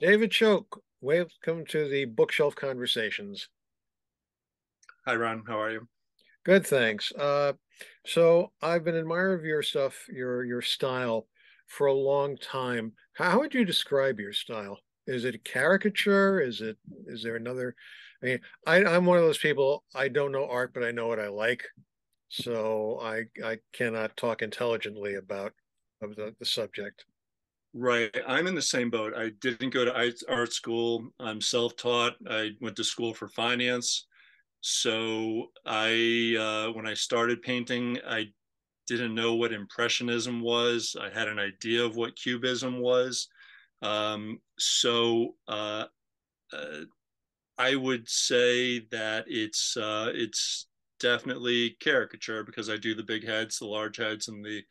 David Choate, welcome to the Bookshelf Conversations. Hi, Ron. How are you? Good, thanks. So I've been an admirer of your stuff, your style, for a long time. How would you describe your style? Is it a caricature? Is there another? I mean, I'm one of those people. I don't know art, but I know what I like. So I cannot talk intelligently about of the subject. Right. I'm in the same boat. I didn't go to art school. I'm self-taught. I went to school for finance. So when I started painting, I didn't know what Impressionism was. I had an idea of what Cubism was. So I would say that it's definitely caricature because I do the big heads, the large heads, and the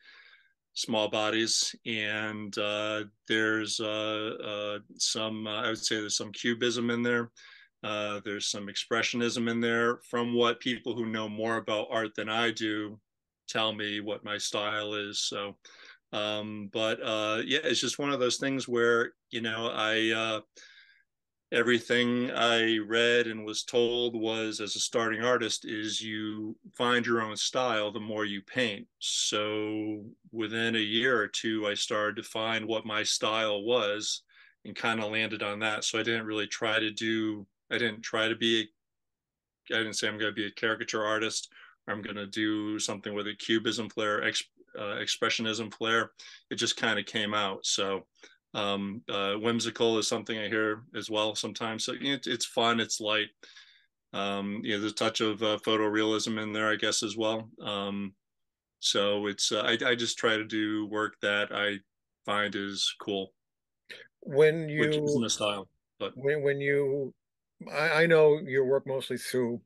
small bodies, and there's some. I would say there's some cubism in there. There's some expressionism in there. From what people who know more about art than I do tell me, what my style is. But yeah, it's just one of those things where I everything I read and was told was as a starting artist is you find your own style the more you paint. So within a year or two, I started to find what my style was and kind of landed on that. So I didn't try to be, I didn't say I'm going to be a caricature artist. I'm going to do something with a cubism flair, expressionism flair. It just kind of came out. So whimsical is something I hear as well sometimes. So it's fun, it's light. There's a touch of photorealism in there, I guess, as well. So I just try to do work that I find is cool, When which isn't you a style, but when you I know your work mostly through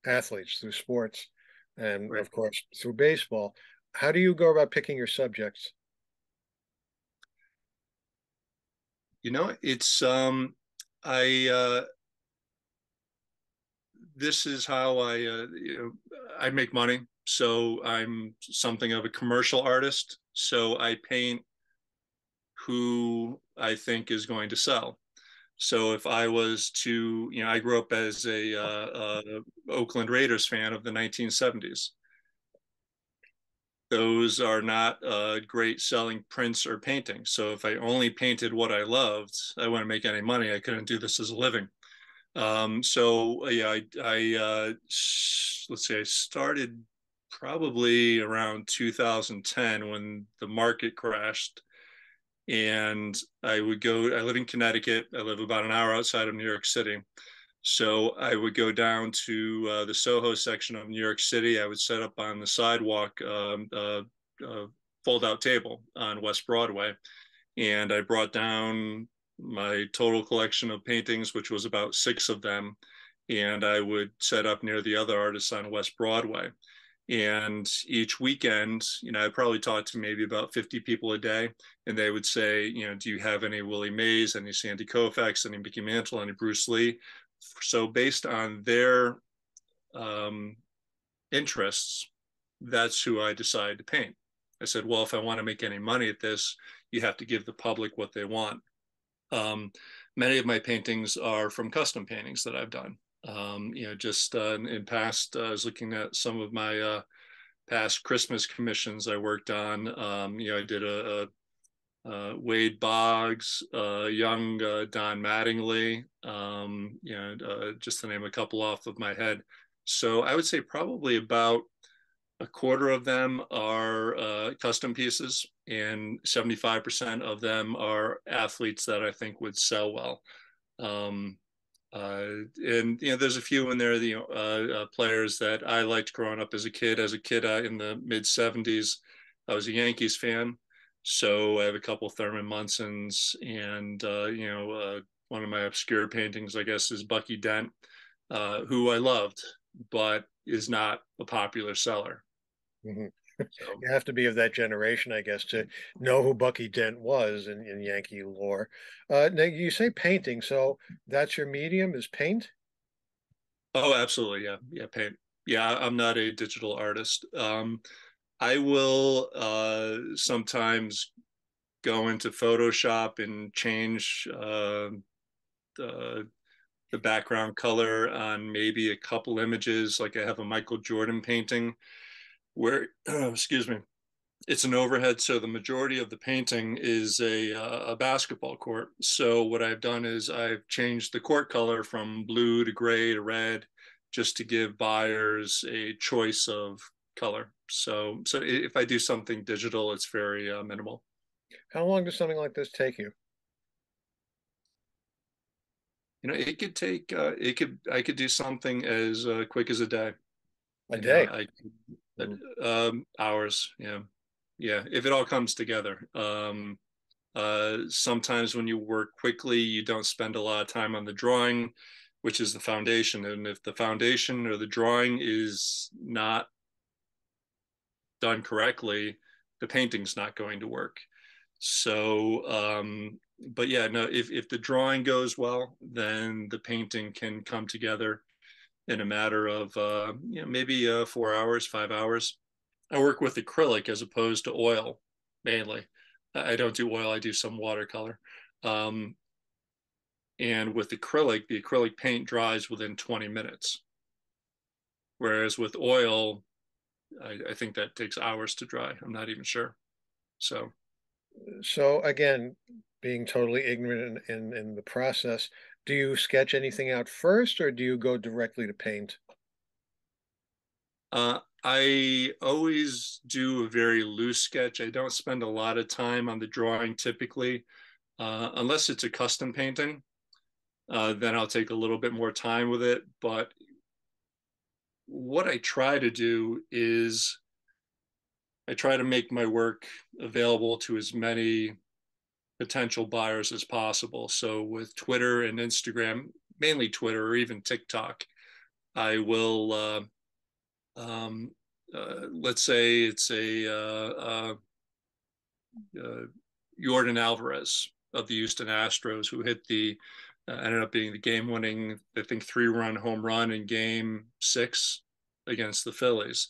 athletes, through sports, and right. of course through baseball. How do you go about picking your subjects? It's I this is how I make money. So I'm something of a commercial artist. So I paint who I think is going to sell. So if I was to, I grew up as a Oakland Raiders fan of the 1970s. Those are not great selling prints or paintings. So if I only painted what I loved, I wouldn't make any money. I couldn't do this as a living. Let's say I started probably around 2010 when the market crashed, and I live in Connecticut. I live about an hour outside of New York City. So I would go down to the Soho section of New York City. I would set up on the sidewalk, fold out table on West Broadway, and I brought down my total collection of paintings, which was about six of them, and I would set up near the other artists on West Broadway. And each weekend, I probably talked to maybe about 50 people a day, and they would say, do you have any Willie Mays, any Sandy Koufax, any Mickey Mantle, any Bruce Lee? So based on their um, interests, that's who I decided to paint. I said, well, if I want to make any money at this, you have to give the public what they want. Um, Many of my paintings are from custom paintings that I've done. Just in past, I was looking at some of my past Christmas commissions I worked on. I did a Wade Boggs, young Don Mattingly, just to name a couple off of my head. So I would say probably about a quarter of them are custom pieces, and 75% of them are athletes that I think would sell well. Um, and there's a few in there, players that I liked growing up as a kid. As a kid in the mid '70s, I was a Yankees fan, so I have a couple Thurman Munsons, and one of my obscure paintings, I guess, is Bucky Dent, who I loved, but is not a popular seller. Mhm. So, You have to be of that generation, I guess, to know who Bucky Dent was in Yankee lore. Now you say painting, so that's your medium is paint? oh, absolutely, yeah, yeah, paint. Yeah, I'm not a digital artist. I will sometimes. go into Photoshop and change the the background color on maybe a couple images. Like I have a Michael Jordan painting where, excuse me, it's an overhead, so the majority of the painting is a basketball court. So what I've done is I've changed the court color from blue to gray to red, just to give buyers a choice of color. So if I do something digital, it's very minimal. How long does something like this take you? It could take I could do something as quick as a day. A day. I Mm. hours. Yeah, yeah. If it all comes together. Sometimes when you work quickly, you don't spend a lot of time on the drawing, which is the foundation. And if the foundation or the drawing is not done correctly, the painting's not going to work. So, but yeah, no, if the drawing goes well, then the painting can come together in a matter of maybe 4 hours, 5 hours. I work with acrylic as opposed to oil mainly. I don't do oil, I do some watercolor. Um, and with acrylic, the acrylic paint dries within 20 minutes. Whereas with oil, I think that takes hours to dry. I'm not even sure. So So again, being totally ignorant in the process, do you sketch anything out first or do you go directly to paint? I always do a very loose sketch. I don't spend a lot of time on the drawing typically, unless it's a custom painting. Then I'll take a little bit more time with it. But what I try to do is I try to make my work available to as many potential buyers as possible. So with Twitter and Instagram, mainly Twitter or even TikTok, I will, let's say it's uh, Jordan Alvarez of the Houston Astros, who hit ended up being the game-winning, I think, 3-run home run in Game 6 against the Phillies.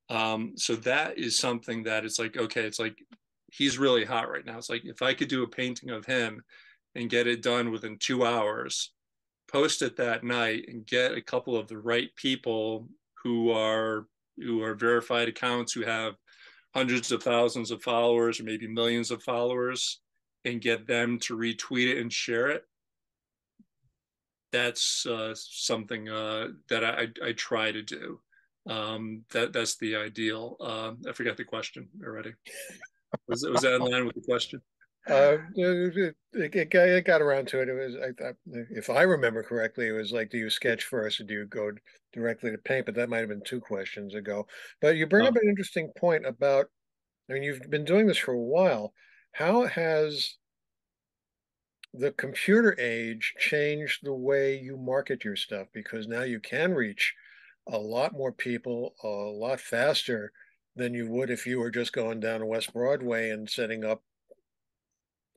So that is something that it's like, okay, it's like he's really hot right now. It's like if I could do a painting of him and get it done within 2 hours, post it that night, and get a couple of the right people who are verified accounts who have hundreds of thousands of followers or maybe millions of followers and get them to retweet it and share it. That's something that I try to do. That's the ideal. I forgot the question already. Was that in line with the question? It got around to it. It was, if I remember correctly, it was like, do you sketch first or do you go directly to paint? But that might have been two questions ago. But you bring up Oh, an interesting point about, I mean, you've been doing this for a while. How has the computer age changed the way you market your stuff? Because now you can reach a lot more people a lot faster than you would if you were just going down to West Broadway and setting up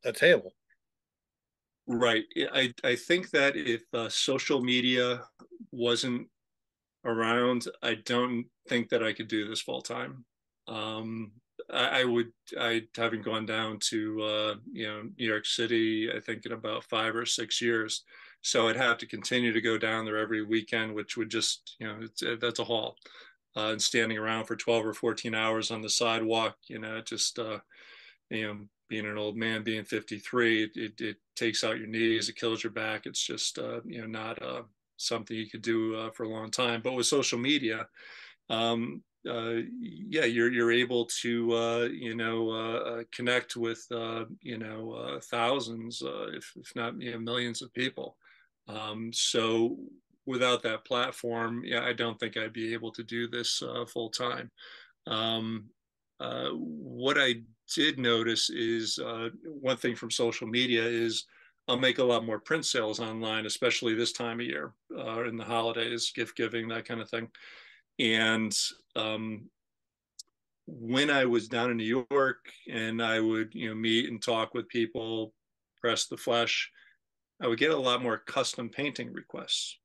a table. right. I think that if social media wasn't around, I don't think that I could do this full time. Um, I haven't gone down to, New York City, I think in about 5 or 6 years. So I'd have to continue to go down there every weekend, which would just, that's a haul. And standing around for 12 or 14 hours on the sidewalk, just, being an old man, being 53, it takes out your knees, it kills your back. It's just, not something you could do for a long time. But with social media, yeah, you're able to connect with thousands, if not millions of people. So without that platform, yeah, I don't think I'd be able to do this full time. Um, what I did notice is one thing from social media is I'll make a lot more print sales online, especially this time of year, in the holidays, gift giving, that kind of thing. And um, when I was down in New York and I would, meet and talk with people, press the flesh, I would get a lot more custom painting requests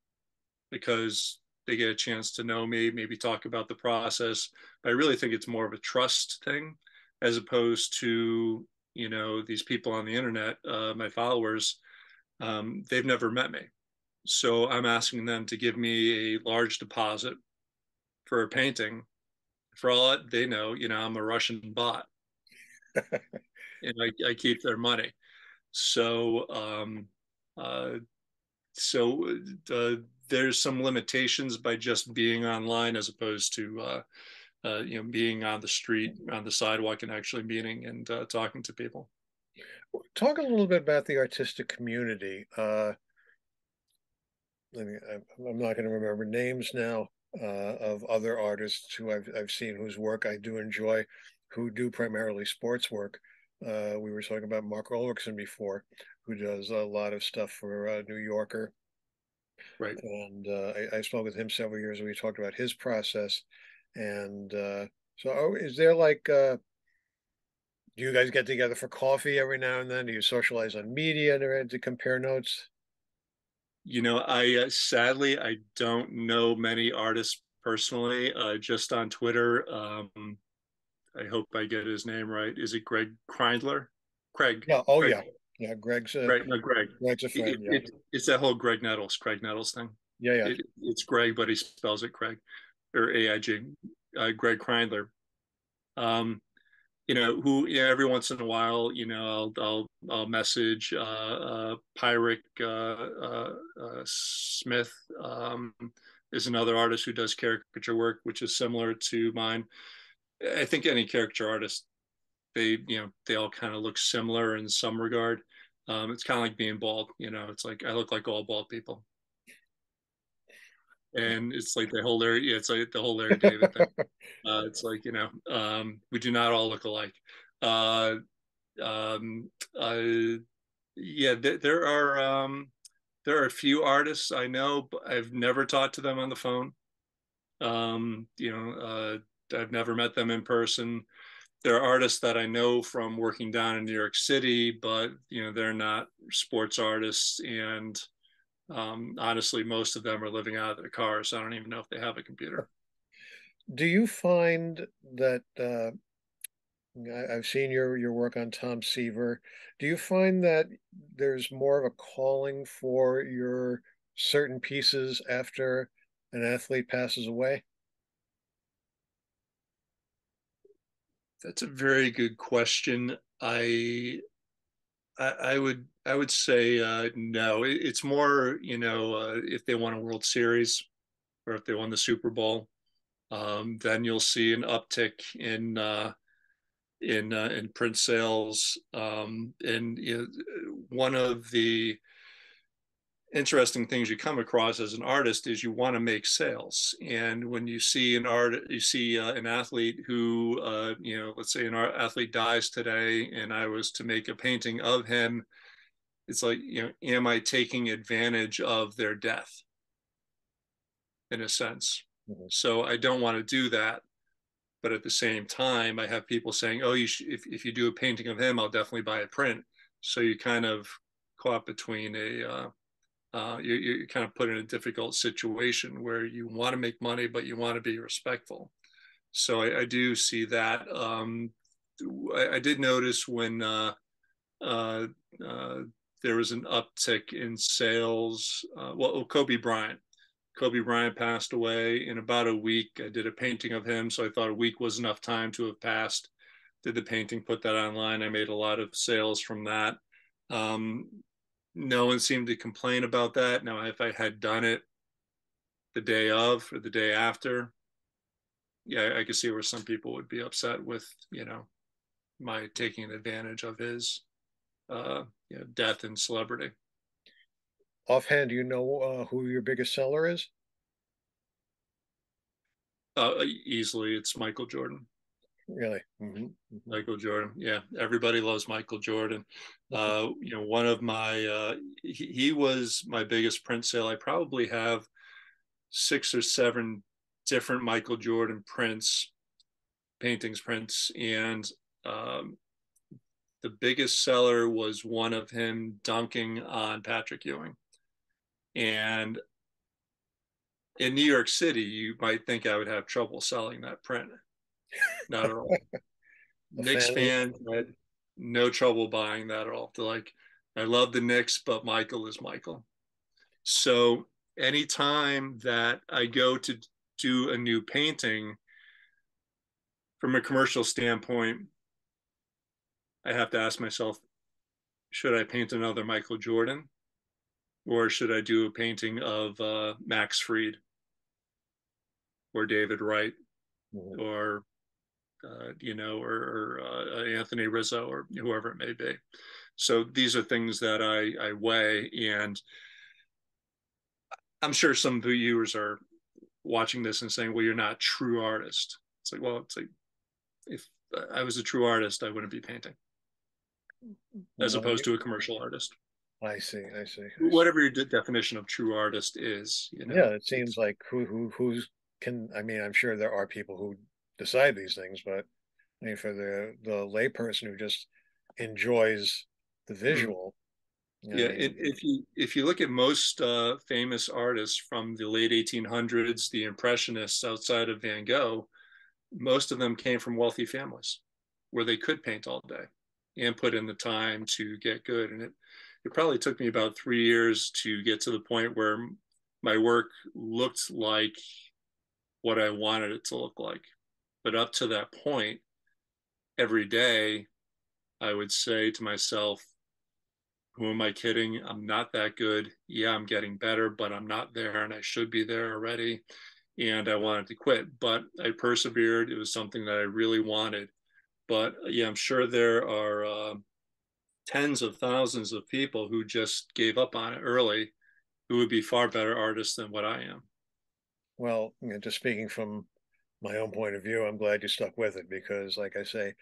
because they get a chance to know me, maybe talk about the process. But I really think it's more of a trust thing as opposed to these people on the internet, my followers, they've never met me. So I'm asking them to give me a large deposit for a painting. For all they know, I'm a Russian bot and I keep their money. So, uh, so there's some limitations by just being online as opposed to, being on the street, on the sidewalk, and actually meeting and talking to people. Talk a little bit about the artistic community. I'm not going to remember names now of other artists who I've seen whose work I do enjoy, who do primarily sports work. We were talking about Mark Ulrichsen before, who does a lot of stuff for New Yorker, Right. and I spoke with him several years ago. We talked about his process, and is there like do you guys get together for coffee every now and then? Do you socialize on media to compare notes? I sadly I don't know many artists personally, just on Twitter. I hope I get his name right. Is it Greg Kreindler? Craig. Yeah. Oh, Craig. yeah. Yeah. Greg. No, Greg. Greg's a It, friend. Yeah. it, it's that whole Craig Nettles thing. Yeah. Yeah. It's Greg, but he spells it Craig or AIG. Greg Kreindler. Um, who every once in a while, I'll message Pyric Smith, is another artist who does caricature work, which is similar to mine. I think any caricature artist, they all kind of look similar in some regard. It's kind of like being bald. It's like I look like all bald people, and it's like the whole Larry. Yeah, it's like the whole Larry David thing. It's like we do not all look alike. Uh, um, uh, yeah, there are a few artists I know, but I've never talked to them on the phone. I've never met them in person. There are artists that I know from working down in New York City, but they're not sports artists, and honestly, most of them are living out of their cars. So I don't even know if they have a computer. Do you find that I've seen your work on Tom Seaver? Do you find that there's more of a calling for your certain pieces after an athlete passes away? That's a very good question. I would say no. It's more, if they won a World Series or if they won the Super Bowl, then you'll see an uptick in print sales. And one of the interesting things you come across as an artist is you want to make sales. And when you see an athlete who, let's say an athlete dies today, and I was to make a painting of him, it's like, am I taking advantage of their death in a sense? Mhm. So I don't want to do that. But at the same time, I have people saying, "Oh, if you do a painting of him, I'll definitely buy a print." So you kind of caught between you're kind of put in a difficult situation where you want to make money, but you want to be respectful. So I do see that. I did notice when uh, uh, there was an uptick in sales. Kobe Bryant. Kobe Bryant passed away in about a week. I did a painting of him, so I thought a week was enough time to have passed. Did the painting, put that online. I made a lot of sales from that. Um, no one seemed to complain about that. Now, if I had done it the day of or the day after, yeah, I could see where some people would be upset with, my taking advantage of his death and celebrity. Offhand, do you know who your biggest seller is? Easily, it's Michael Jordan. Really? Hmm. Michael Jordan. Yeah, everybody loves Michael Jordan. One of my he was my biggest print sale. I probably have 6 or 7 different Michael Jordan prints, paintings, prints, and um, the biggest seller was one of him dunking on Patrick Ewing. And in New York City, you might think I would have trouble selling that print. Not at all. A Knicks fan of fans, no trouble buying that at all. They're like, I love the Knicks, but Michael is Michael. So anytime that I go to do a new painting from a commercial standpoint, I have to ask myself, should I paint another Michael Jordan, or should I do a painting of Max Fried or David Wright Mhm. or Anthony Rizzo or whoever it may be. So these are things that I weigh, and I'm sure some viewers are watching this and saying, "Well, you're not a true artist." It's like, well, it's like if I was a true artist, I wouldn't be painting, as No, opposed to a commercial artist. I see, I see, I see. Whatever your definition of true artist is, Yeah, it seems it's like who's can. I mean, I'm sure there are people who decide these things, but I mean, for the layperson who just enjoys the mm, visual, I yeah. mean, If you look at most famous artists from the late 1800s, the Impressionists outside of Van Gogh, most of them came from wealthy families where they could paint all day and put in the time to get good. And it probably took me about 3 years to get to the point where my work looked like what I wanted it to look like. But up to that point, every day I would say to myself, who am I kidding? I'm not that good. Yeah, I'm getting better, but I'm not there and I should be there already. And I wanted to quit, but I persevered. It was something that I really wanted. But yeah, I'm sure there are tens of thousands of people who just gave up on it early, who would be far better artists than what I am. well, just speaking from my own point of view, I'm glad you stuck with it because, like I say,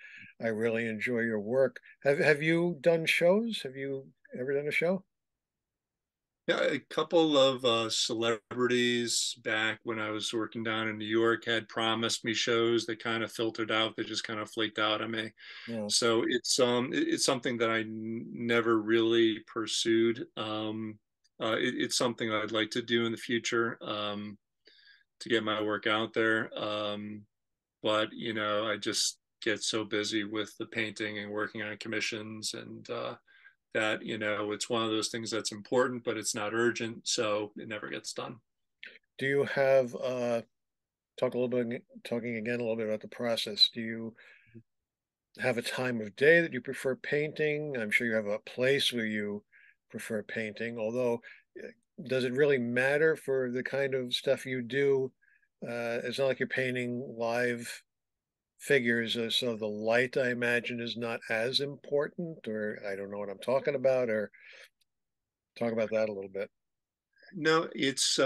I really enjoy your work. Have you done shows? Have you ever done a show? Yeah, a couple of celebrities back when I was working down in New York had promised me shows that kind of filtered out. They just kind of flaked out on me. Yeah. So it's something that I never really pursued. It's something I'd like to do in the future, to get my work out there. But I just get so busy with the painting and working on commissions, and that it's one of those things that's important, but it's not urgent, so it never gets done. Do you have talk a little bit talking again a little bit about the process? Do you have a time of day that you prefer painting? I'm sure you have a place where you prefer painting, although does it really matter for the kind of stuff you do? It's not like you're painting live figures, so the light, I imagine, is not as important, or I don't know what I'm talking about, or talk about that a little bit. No, it's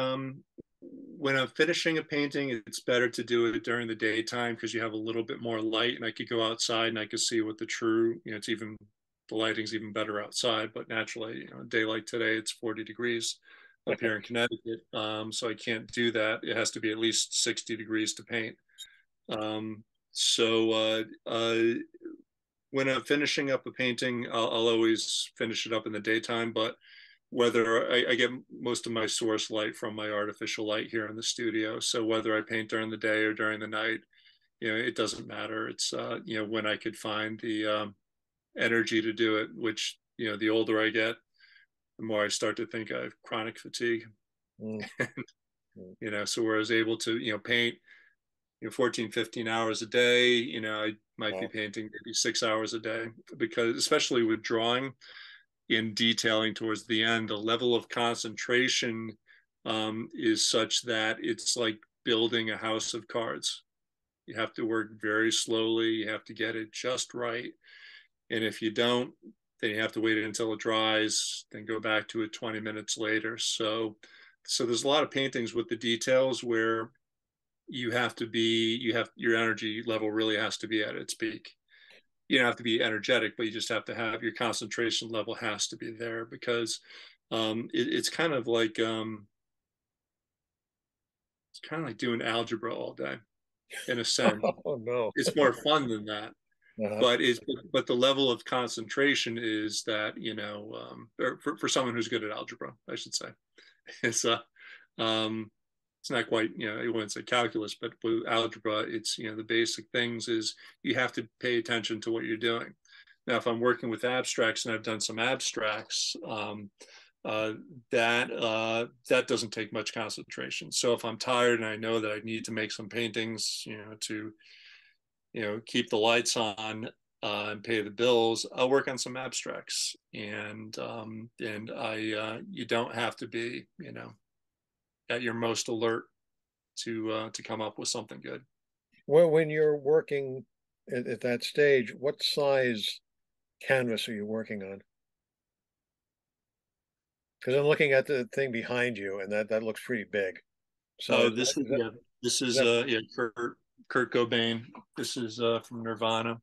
when I'm finishing a painting, it's better to do it during the daytime because you have a little bit more light, and I could go outside and I could see what the true, it's even the lighting's even better outside. But naturally, a day like today, it's 40 degrees up here in Connecticut, so I can't do that. It has to be at least 60 degrees to paint. Um, so when I'm finishing up a painting, I'll always finish it up in the daytime. But whether I get most of my source light from my artificial light here in the studio, so whether I paint during the day or during the night, it doesn't matter. It's when I could find the energy to do it. Which the older I get, the more I start to think I have chronic fatigue. Mm, mm. So where I was able to paint 14, 15 hours a day, I might be Wow. painting maybe 6 hours a day, because especially with drawing in detailing towards the end, the level of concentration is such that it's like building a house of cards. You have to work very slowly. You have to get it just right. And if you don't, then you have to wait until it dries, then go back to it 20 minutes later. So there's a lot of paintings with the details where you have your energy level really has to be at its peak. You don't have to be energetic, but you just have to have your concentration level has to be there, because it's kind of like doing algebra all day in a sense. Oh no. It's more fun than that, Uh-huh. but the level of concentration is that or for someone who's good at algebra, I should say, it's um, it's not quite, I wouldn't say calculus, but with algebra, it's the basic things is you have to pay attention to what you're doing. Now, if I'm working with abstracts and I've done some abstracts, uh, that doesn't take much concentration. So if I'm tired and I know that I need to make some paintings, to keep the lights on and pay the bills, I'll work on some abstracts. And I you don't have to be at your most alert to come up with something good. Well, when you're working at that stage, what size canvas are you working on? Because I'm looking at the thing behind you, and that looks pretty big. So Oh, this is yeah. This is is that yeah. Kurt Cobain. This is from Nirvana.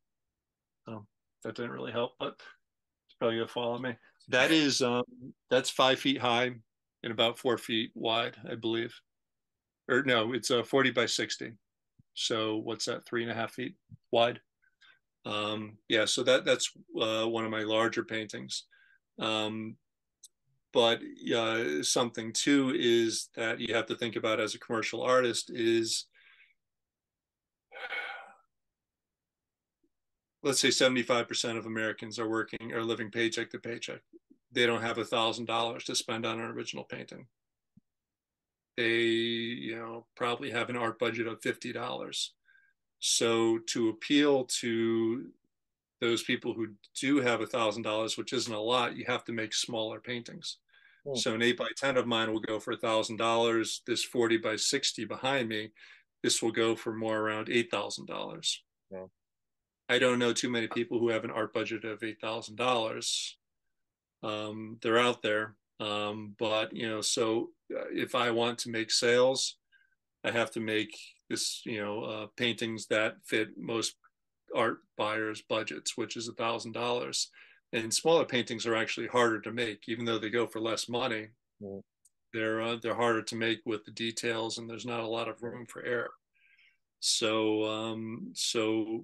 That didn't really help, but it's probably gonna follow me. That is that's 5 feet high and about 4 feet wide, I believe. Or no, it's 40 by 60. So what's that? 3.5 feet wide. Yeah, so that's one of my larger paintings. Um, but something too is that you have to think about as a commercial artist is, let's say 75% of Americans are living paycheck to paycheck. They don't have $1,000 to spend on an original painting. They, probably have an art budget of $50. So to appeal to those people who do have $1,000, which isn't a lot, you have to make smaller paintings. hmm, So an 8 by 10 of mine will go for $1,000. This 40 by 60 behind me, this will go for more around $8,000. no. I don't know too many people who have an art budget of $8,000. They're out there, but so if I want to make sales, I have to make this, paintings that fit most art buyers' budgets, which is $1,000. And smaller paintings are actually harder to make, even though they go for less money. Hmm, They're harder to make with the details, and there's not a lot of room for error. So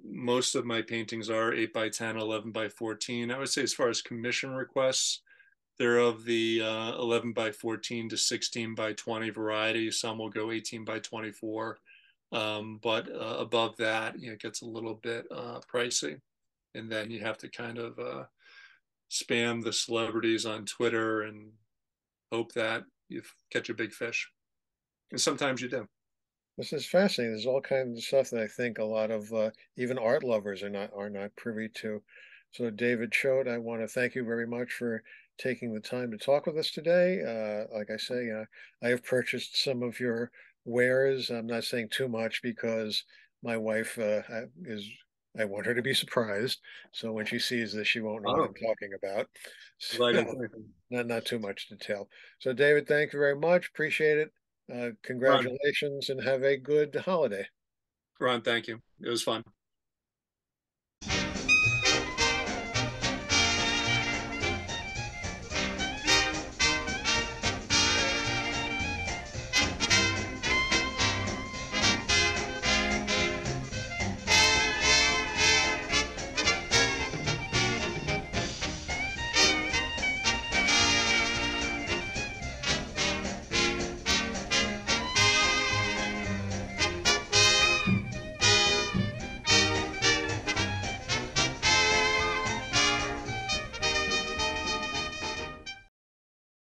most of my paintings are 8 by 10, 11 by 14. I would say as far as commission requests, they're of the 11 by 14 to 16 by 20 variety. Some will go 18 by 24. But above that, it gets a little bit pricey. And then you have to kind of spam the celebrities on Twitter and hope that you catch a big fish. And sometimes you do. This is fascinating. There's all kinds of stuff that I think a lot of even art lovers are not privy to. So, David Choate, I want to thank you very much for taking the time to talk with us today. Like I say, I have purchased some of your wares. I'm not saying too much because my wife is. I want her to be surprised. So when she sees this, she won't know what I'm Oh, talking about. I'm glad So, not too much detail. So, David, thank you very much. Appreciate it. Ron, Congratulations and have a good holiday. Ron, thank you. It was fun.